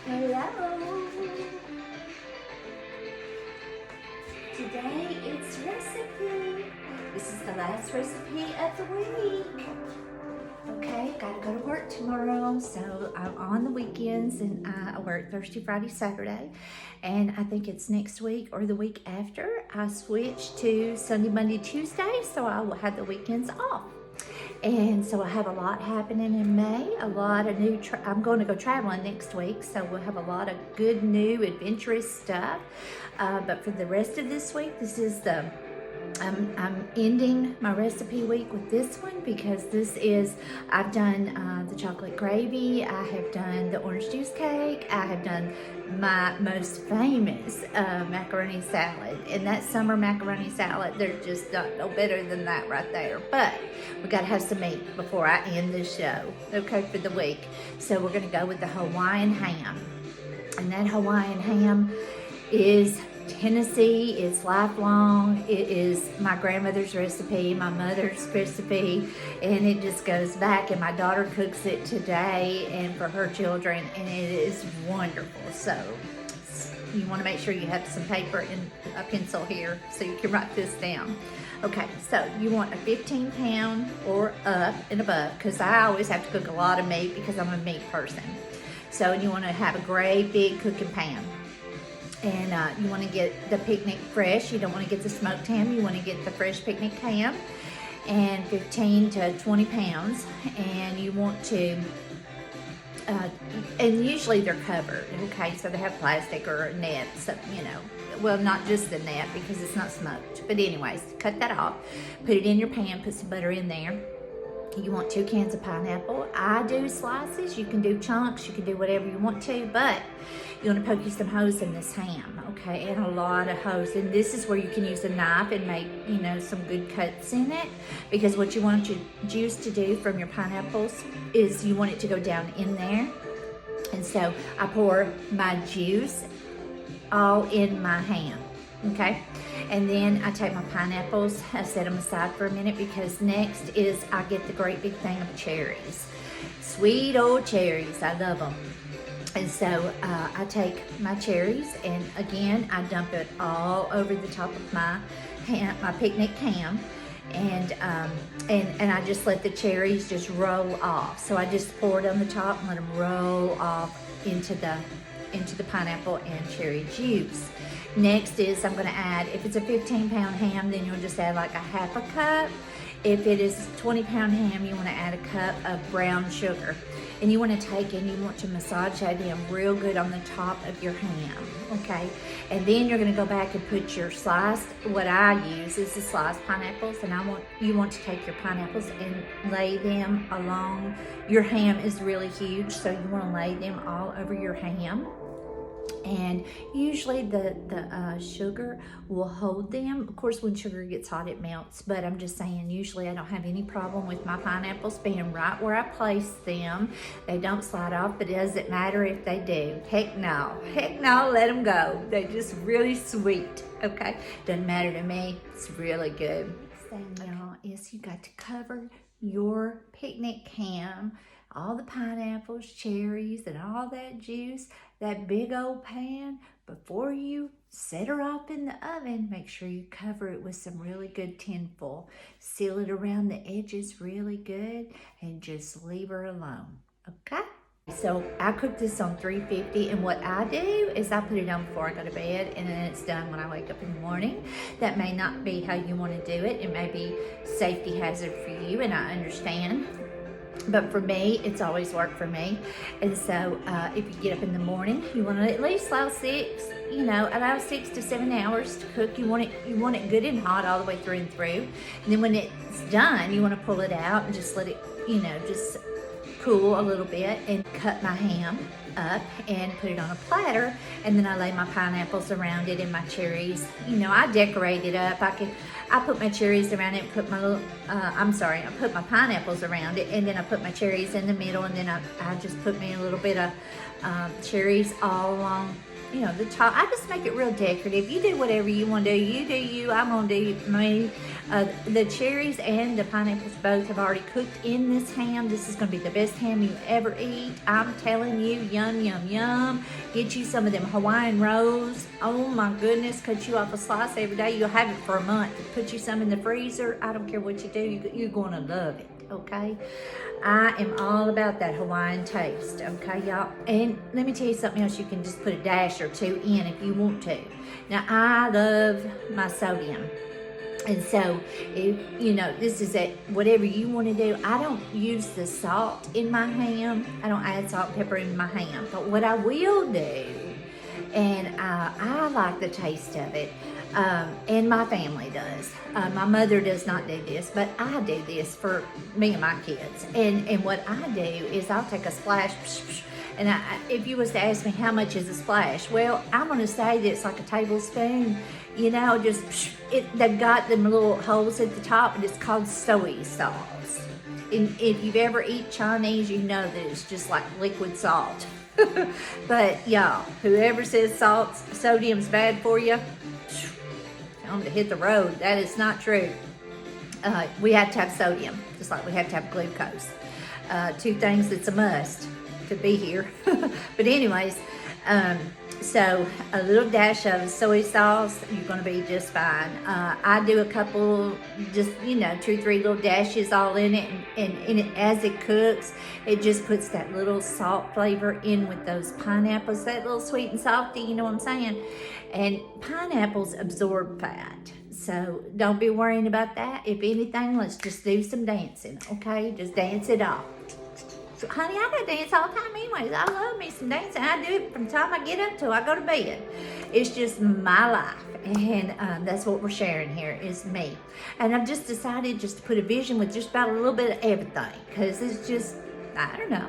Hello. Today it's recipe. This is the last recipe of the week. Okay, gotta go to work tomorrow, so I'm on the weekends and I work Thursday, Friday, Saturday. And I think it's next week or the week after I switch to Sunday, Monday, Tuesday, so I will have the weekends off. And so I have a lot happening in May, a lot of new, I'm going to go traveling next week, so we'll have a lot of good, new, adventurous stuff. But for the rest of this week, this is I'm ending my recipe week with this one because this is, I've done the chocolate gravy, I have done the orange juice cake, I have done my most famous macaroni salad. And that summer macaroni salad, there's just no better than that right there. But we gotta have some meat before I end this show, okay, for the week. So we're gonna go with the Hawaiian ham. And that Hawaiian ham is Tennessee, it's lifelong. It is my grandmother's recipe, my mother's recipe, and it just goes back, and my daughter cooks it today and for her children, and it is wonderful. So you want to make sure you have some paper and a pencil here so you can write this down. Okay, so you want a 15-pound or up and above, because I always have to cook a lot of meat because I'm a meat person. So you want to have a great big cooking pan. And you want to get the picnic fresh. You don't want to get the smoked ham. You want to get the fresh picnic ham, and 15 to 20 pounds. And you want to, and usually they're covered, okay? So they have plastic or a net, so, you know, well, not just the net because it's not smoked. But anyways, cut that off. Put it in your pan, put some butter in there. You want 2 cans of pineapple. I do slices, you can do chunks, you can do whatever you want to, but you want to poke you some holes in this ham, okay, and a lot of holes. And this is where you can use a knife and make, you know, some good cuts in it, because what you want your juice to do from your pineapples is you want it to go down in there. And so I pour my juice all in my ham, okay? And then I take my pineapples, I set them aside for a minute, because next is I get the great big thing of cherries. Sweet old cherries, I love them. And so I take my cherries, and again, I dump it all over the top of my ham, my picnic ham. And I just let the cherries just roll off. So I just pour it on the top and let them roll off into the pineapple and cherry juice. Next is I'm gonna add, if it's a 15-pound ham, then you'll just add like a half a cup. If it is a 20-pound ham, you wanna add a cup of brown sugar. And you wanna take and you want to massage that in real good on the top of your ham, okay? And then you're gonna go back and put your sliced, what I use is the sliced pineapples, and you want to take your pineapples and lay them along. Your ham is really huge, so you wanna lay them all over your ham. And usually the sugar will hold them. Of course, when sugar gets hot, it melts. But I'm just saying, usually I don't have any problem with my pineapples being right where I place them. They don't slide off, but it doesn't matter if they do. Heck no, let them go. They're just really sweet, okay? Doesn't matter to me, it's really good. Next thing, y'all, is you got to cover your picnic ham, all the pineapples, cherries, and all that juice, that big old pan. Before you set her up in the oven, make sure you cover it with some really good tin foil. Seal it around the edges really good, and just leave her alone, okay? So I cook this on 350, and what I do is I put it on before I go to bed, and then it's done when I wake up in the morning. That may not be how you want to do it. It may be safety hazard for you, and I understand. But for me, it's always worked for me. And so if you get up in the morning, you want to at least allow 6 to 7 hours to cook. You want it good and hot all the way through and through. And then when it's done, you want to pull it out and just let it, just cool a little bit, and cut my ham up and put it on a platter. And then I lay my pineapples around it and my cherries. I decorate it up. I put my cherries around it, put my little, I put my pineapples around it, and then I put my cherries in the middle, and then I just put me a little bit of cherries all along you know, the top. I just make it real decorative. You do whatever you want to do. You do you. I'm gonna do me. The cherries and the pineapples both have already cooked in this ham. This is gonna be the best ham you ever eat. I'm telling you, yum, yum, yum. Get you some of them Hawaiian rolls. Oh my goodness, cut you off a slice every day. You'll have it for a month. Put you some in the freezer. I don't care what you do, you're gonna love it, okay? I am all about that Hawaiian taste, okay, y'all? And let me tell you something else. You can just put a dash or two in if you want to. Now, I love my sodium. And so, if, you know, this is it, whatever you want to do. I don't use the salt in my ham. I don't add salt and pepper in my ham. But what I will do, and I like the taste of it, and my family does. My mother does not do this, but I do this for me and my kids. And what I do is I'll take a splash, and if you was to ask me how much is a splash, well, I'm going to say that it's like a tablespoon. You know, just, they've got them little holes at the top, and it's called soy sauce. And if you've ever eaten Chinese, you know that it's just like liquid salt. But y'all, whoever says sodium's bad for you, tell them to hit the road. That is not true. We have to have sodium, just like we have to have glucose. Two things that's a must to be here. But anyways, so a little dash of soy sauce, you're going to be just fine. I do a couple, just, you know, 2 or 3 little dashes all in it, and as it cooks, it just puts that little salt flavor in with those pineapples, that little sweet and salty, you know what I'm saying? And pineapples absorb fat, so don't be worrying about that. If anything, let's just do some dancing, okay? Just dance it off. So, honey, I gotta dance all the time anyways. I love me some dancing. I do it from the time I get up till I go to bed. It's just my life. And that's what we're sharing here, is me. And I've just decided just to put a vision with just about a little bit of everything. Because it's just, I don't know.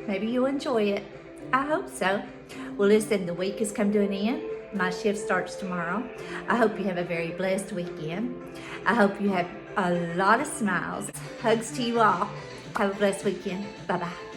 Maybe you'll enjoy it. I hope so. Well, listen, the week has come to an end. My shift starts tomorrow. I hope you have a very blessed weekend. I hope you have a lot of smiles. Hugs to you all. Have a blessed weekend. Bye-bye.